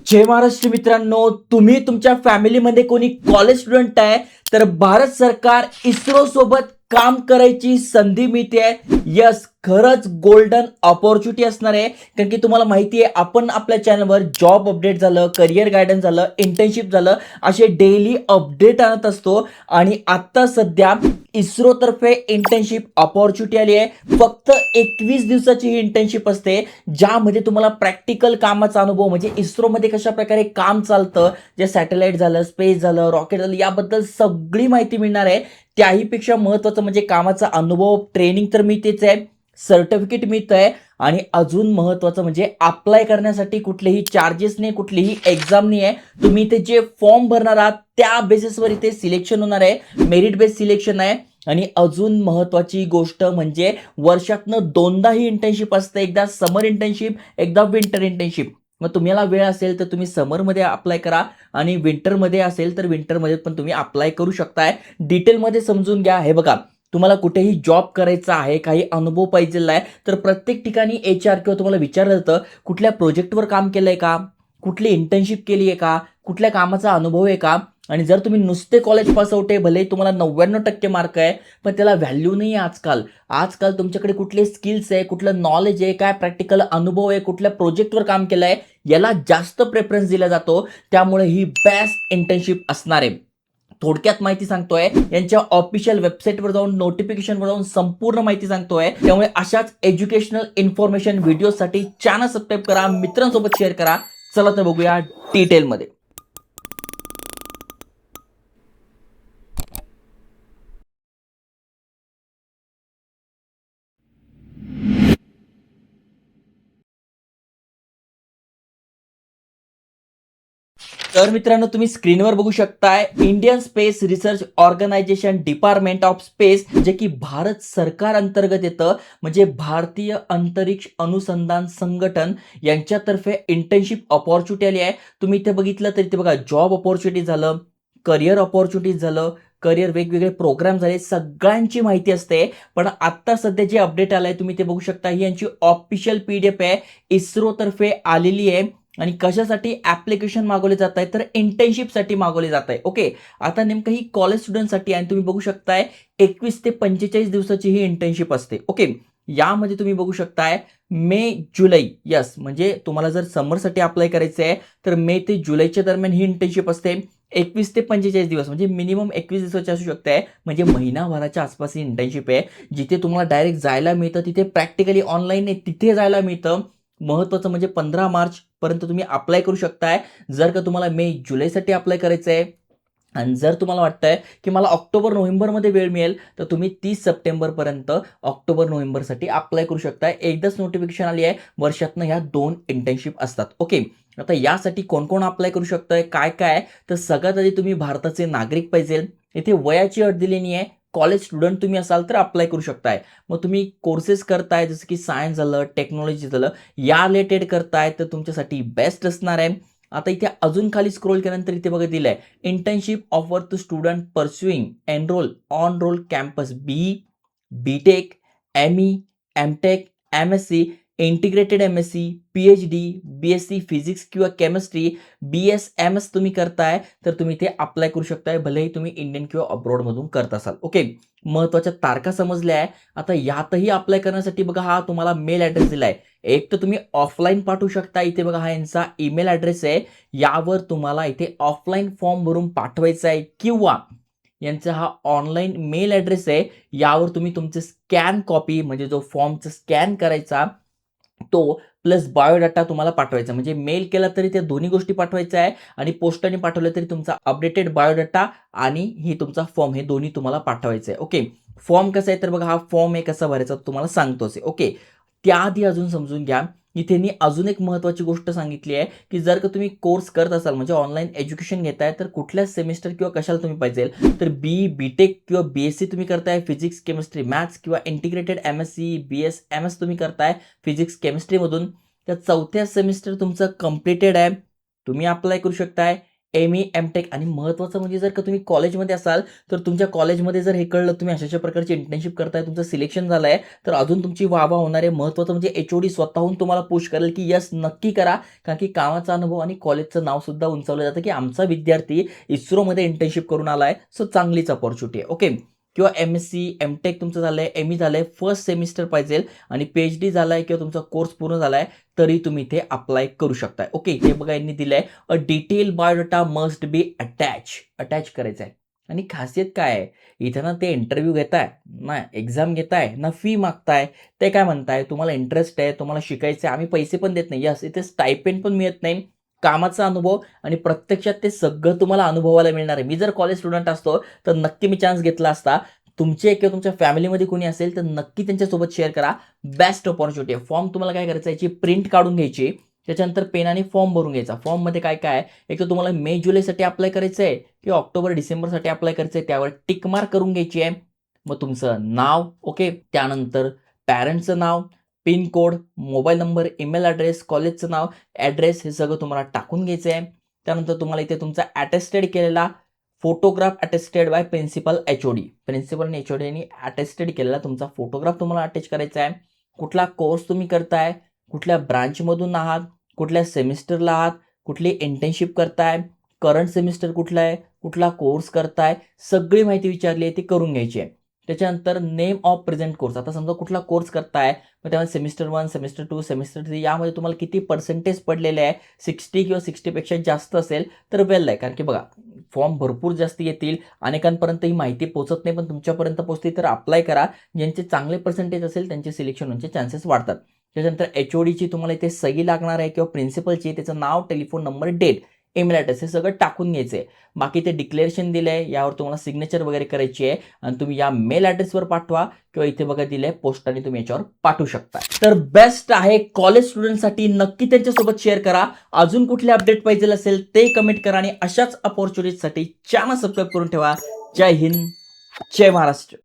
जय महाराष्ट्र मित्रांनो, तुम्ही तुमच्या फॅमिलीमध्ये कोणी कॉलेज स्टुडंट आहे तर भारत सरकार इस्रो सोबत काम करायची संधी मिळते. यस, खरंच गोल्डन ऑपॉर्च्युनिटी असणार आहे. कारण की तुम्हाला माहिती आहे, आपण आपल्या चॅनलवर जॉब अपडेट झालं, करिअर गायडन्स झालं, इंटर्नशिप झालं, असे डेली अपडेट आणत असतो. आणि आता सध्या इस्रो तर्फे इंटर्नशिप ऑपॉर्च्युनिटी आली आहे. फक्त 21 दिवसाची ही इंटर्नशिप असते, ज्यामध्ये तुम्हाला प्रॅक्टिकल कामाचा अनुभव म्हणजे इस्रोमध्ये कशा प्रकारे काम चालतं, जे सॅटेलाइट झालं, स्पेस झालं, रॉकेट झालं, याबद्दल सगळी माहिती मिळणार आहे. त्याहीपेक्षा महत्त्वाचं म्हणजे कामाचा अनुभव, ट्रेनिंग तर मिळतेच आहे, सर्टिफिकेट मिळतं आहे. आणि अजून महत्त्वाचं म्हणजे अप्लाय करण्यासाठी कुठलेही चार्जेस नाही, कुठलीही एक्झाम नाही आहे. तुम्ही इथे जे फॉर्म भरणार आहात त्या बेसिसवर इथे सिलेक्शन होणार आहे, मेरिट बेस सिलेक्शन आहे. आणि अजून महत्त्वाची गोष्ट म्हणजे वर्षातनं दोनदा ही इंटर्नशिप असते, एकदा समर इंटर्नशिप, एकदा विंटर इंटर्नशिप. मग तुम्हाला वेळ असेल तर तुम्ही समरमध्ये अप्लाय करा, आणि विंटरमध्ये असेल तर विंटरमध्ये पण तुम्ही अप्लाय करू शकताय. डिटेलमध्ये समजून घ्या. हे बघा, तुम्हाला कुठेही जॉब करायचा आहे, काही अनुभव पाहिजे आहे, तर प्रत्येक ठिकाणी HR किंवा तुम्हाला विचारलं जातं, कुठल्या प्रोजेक्टवर काम केलंय का, कुठली इंटर्नशिप केली आहे का, कुठल्या कामाचा अनुभव आहे का. आणि जर तुम्ही नुसते कॉलेज पास आउट आहे, भले तुम्हाला 99% मार्क आहे, पण त्याला व्हॅल्यू नाही आहे आजकाल. आजकाल तुमच्याकडे कुठले स्किल्स आहे, कुठलं नॉलेज आहे, काय प्रॅक्टिकल अनुभव आहे, कुठल्या प्रोजेक्टवर काम केलं आहे, याला जास्त प्रेफरन्स दिला जातो. त्यामुळे ही बेस्ट इंटर्नशिप असणार आहे. थोडक्यात माहिती सांगतोय, यांच्या ऑफिशियल वेबसाईटवर जाऊन, नोटिफिकेशनवर जाऊन संपूर्ण माहिती सांगतोय. त्यामुळे अशाच एज्युकेशनल इन्फॉर्मेशन व्हिडिओसाठी चॅनल सबस्क्राईब करा, मित्रांसोबत शेअर करा. चला तर बघूया डिटेलमध्ये. तर मित्रांनो, तुम्ही स्क्रीनवर बघू शकताय, Indian space research organisation, department of space, जे की भारत सरकार अंतर्गत येतं. म्हणजे भारतीय अंतरिक्ष अनुसंधान संघटन यांच्यातर्फे इंटर्नशिप ऑपॉर्च्युनिटी आली आहे. तुम्ही इथे बघितलं तर इथे बघा, जॉब ऑपॉर्च्युनिटी झालं, करिअर ऑपॉर्च्युनिटी झालं, करिअर वेगवेगळे प्रोग्राम झाले, सगळ्यांची माहिती असते. पण आता सध्या जे अपडेट आलंय तुम्ही ते बघू शकता, ही यांची ऑफिशियल PDF आहे, इस्रो तर्फे आलेली आहे. आणि कशासाठी ऍप्लिकेशन मागवले जात आहे, तर इंटर्नशिपसाठी मागवले जात आहे. ओके, आता नेमकं ही कॉलेज स्टुडंटसाठी, आणि तुम्ही बघू शकताय 21 ते 45 दिवसाची ही इंटर्नशिप असते. ओके, यामध्ये तुम्ही बघू शकताय मे जुलै, यस, म्हणजे तुम्हाला जर समरसाठी अप्लाय करायचं आहे तर मे ते जुलैच्या दरम्यान ही इंटर्नशिप असते. 21 ते 45 दिवस म्हणजे मिनिमम 21 दिवसाची असू शकते, म्हणजे महिनाभराच्या आसपास ही इंटर्नशिप आहे. जिथे तुम्हाला डायरेक्ट जायला मिळतं, तिथे प्रॅक्टिकली ऑनलाईन आहे, तिथे जायला मिळतं. महत्त्वाचं म्हणजे 15 मार्च पर्यंत तुम्ही अप्लाय करू शकताय, जर का तुम्हाला मे जुलैसाठी अप्लाय करायचं आहे. आणि जर तुम्हाला वाटतंय की मला ऑक्टोबर नोव्हेंबरमध्ये वेळ मिळेल, तर तुम्ही 30 सप्टेंबरपर्यंत ऑक्टोबर नोव्हेंबरसाठी अप्लाय करू शकताय. एकदाच नोटिफिकेशन आली आहे, वर्षातनं ह्या 2 इंटर्नशिप असतात. ओके, आता यासाठी कोण कोण अप्लाय करू शकतंय, काय काय, तर सगळ्यात आधी तुम्ही भारताचे नागरिक पाहिजे. इथे वयाची अट दिलेली आहे. कॉलेज स्टुडंट तुम्ही असाल तर अप्लाय करू शकताय. मग तुम्ही कोर्सेस करताय, जसं की सायन्स झालं, टेक्नॉलॉजी झालं, या रिलेटेड करताय, तर तुमच्यासाठी बेस्ट असणार आहे. आता इथे अजून खाली स्क्रोल केल्यानंतर इथे बघा दिलंय, internship offer to student pursuing enrol on roll campus BE, BTech, ME, MTech, MSc, integrated MSc, PhD, BSc physics किंवा केमिस्ट्री, BS MS तुम्ही करताय तर तुम्ही इथे अप्लाय करू शकताय, भलेही तुम्ही इंडियन किंवा अब्रॉडमधून करत असाल. ओके, महत्त्वाच्या तारखा समजल्या आहे. आता यातही अप्लाय करण्यासाठी बघा, हा तुम्हाला मेल ॲड्रेस दिलाय. एक तर तुम्ही ऑफलाईन पाठवू शकता, इथे बघा हा यांचा ईमेल ॲड्रेस आहे, यावर तुम्हाला इथे ऑफलाईन फॉर्म भरून पाठवायचा आहे, किंवा यांचा हा ऑनलाईन मेल ॲड्रेस आहे, यावर तुम्ही तुमचे स्कॅन कॉपी म्हणजे जो फॉर्मचा स्कॅन करायचा तो, प्लस बायोडाटा तुम्हाला पाठवायचा. म्हणजे मेल केला तरी त्या दोन्ही गोष्टी पाठवायच्या आहे, आणि पोस्टाने पाठवलं तरी तुमचा अपडेटेड बायोडाटा आणि ही तुमचा फॉर्म, हे दोन्ही तुम्हाला पाठवायचं आहे. ओके, फॉर्म कसा आहे तर बघा, हा फॉर्म आहे कसा भरायचा तुम्हाला सांगतोच आहे. ओके, त्याआधी अजून समजून घ्या, इथे मी अजून एक महत्त्वाची गोष्ट सांगितली आहे, की जर का तुम्ही कोर्स करत असाल म्हणजे ऑनलाईन एज्युकेशन घेताय, तर कुठल्या सेमिस्टर किंवा कशाला तुम्ही पाहिजे, तर BTech किंवा BSc तुम्ही करताय फिजिक्स, केमिस्ट्री, मॅथ्स, किंवा इंटिग्रेटेड MSc, BSMS तुम्ही करताय फिजिक्स, केमिस्ट्रीमधून, तर चौथ्या सेमिस्टर तुमचं कंप्लीटेड आहे, तुम्ही अप्लाय करू शकताय. एम.टेक आणि महत्त्वाचं म्हणजे जर का तुम्ही कॉलेजमध्ये असाल, तर तुमच्या कॉलेजमध्ये जर हे कळलं तुम्ही अशा-अशा प्रकारची इंटर्नशिप करताय, तुमचं सिलेक्शन झालंय, तर अजून तुमची वाह होणार आहे. महत्त्वाचं म्हणजे एच-ओ-डी स्वतःहून तुम्हाला पुश करेल, की येस नक्की करा. कारण की कामाचा अनुभव आणि कॉलेजचं नावसुद्धा उंचावलं जातं, की आमचा विद्यार्थी इस्रोमध्ये इंटर्नशिप करून आलाय. सो चांगलीच अपॉर्च्युनिटी आहे. ओके. किंवा एम-एस-सी, एम-टेक तुमचं झालंय, एम-ई झालंय, फर्स्ट सेमिस्टर पाहिजे आणि पी-एच-डी झालाय किंवा तुमचा कोर्स पूर्ण झालाय, तरी तुम्ही इथे अप्लाय करू शकताय. ओके. हे बघा यांनी दिलंय a detail biodata must be attach करायचं आहे. आणि खासियत काय आहे? इथं ना ते इंटरव्ह्यू घेताय, ना एक्झाम घेताय, ना फी मागताय. ते काय म्हणताय, तुम्हाला इंटरेस्ट आहे, तुम्हाला शिकायचं आहे, आम्ही पैसे पण देत नाही. यस, इथे स्टायपेंड पण मिळत नाही. कामाचा अनुभव आणि प्रत्यक्षात ते सगळं तुम्हाला अनुभवायला मिळणार आहे. मी जर कॉलेज स्टुडंट असतो, तर नक्की मी चान्स घेतला असता. तुमचे किंवा तुमच्या फॅमिलीमध्ये कोणी असेल, तर नक्की त्यांच्यासोबत शेअर करा. बेस्ट अपॉर्च्युनिटी आहे. फॉर्म तुम्हाला काय करायचं, याची प्रिंट काढून घ्यायची. त्याच्यानंतर पेनाने फॉर्म भरून घ्यायचा. फॉर्ममध्ये काय-काय आहे, एक तर तुम्हाला मे, जुलैसाठी अप्लाय करायचं आहे किंवा ऑक्टोबर, डिसेंबरसाठी अप्लाय करायचं आहे. त्यावर टिक मार्क करून घ्यायची आहे. मग तुमचं नाव, ओके. त्यानंतर पॅरेंट्सचं नाव, pin code, mobile number, email address, कॉलेजचं नाव, ॲड्रेस हे सगळं तुम्हाला टाकून घ्यायचं आहे. त्यानंतर तुम्हाला इथे तुमचा अटेस्टेड केलेला photograph attested by principal HOD. Principal आणि एच-ओ-डीनी अटेस्टेड केलेला तुमचा फोटोग्राफ तुम्हाला अटॅच करायचा आहे. कुठला कोर्स तुम्ही करताय, कुठल्या ब्रांचमधून आहात, कुठल्या सेमिस्टरला आहात, कुठली इंटर्नशिप करताय, करंट सेमिस्टर कुठला आहे, कुठला कोर्स करताय, सगळी माहिती विचारली आहे ती करून घ्यायची आहे. त्याच्यानंतर नेम ऑफ प्रेझेंट कोर्स. आता समजा कुठला कोर्स करताय, मग त्यामध्ये सेमिस्टर 1, सेमिस्टर 2, सेमिस्टर 3 यामध्ये तुम्हाला किती पर्सेंटेज पडलेले आहे, 60 किंवा 60 पेक्षा जास्त असेल तर वेल आहे. कारण की बघा फॉर्म भरपूर जास्त येतील, अनेकांपर्यंत ही माहिती पोहोचत नाही, पण तुमच्यापर्यंत पोहोचते तर अप्लाय करा. ज्यांचे चांगले पर्सेंटेज असेल त्यांचे सिलेक्शन होण्याचे चान्सेस वाढतात. त्याच्यानंतर एच-ओ-डीची तुम्हाला इथे सही लागणार आहे किंवा प्रिन्सिपलची, त्याचं नाव, telephone number, date, email address हे सगळं टाकून घ्यायचं आहे. बाकी ते डिक्लेरेशन दिलंय, यावर तुम्हाला सिग्नेचर वगैरे करायची आहे आणि तुम्ही या मेल ॲड्रेसवर पाठवा किंवा इथे बघा दिलंय पोस्टाने तुम्ही याच्यावर पाठवू शकता. तर बेस्ट आहे कॉलेज स्टुडंटसाठी. नक्की त्यांच्यासोबत शेअर करा. अजून कुठले अपडेट पाहिजे असेल ते कमेंट करा आणि अशाच अपॉर्च्युनिटीसाठी चॅनल सबस्क्राईब करून ठेवा. जय हिंद, जय महाराष्ट्र.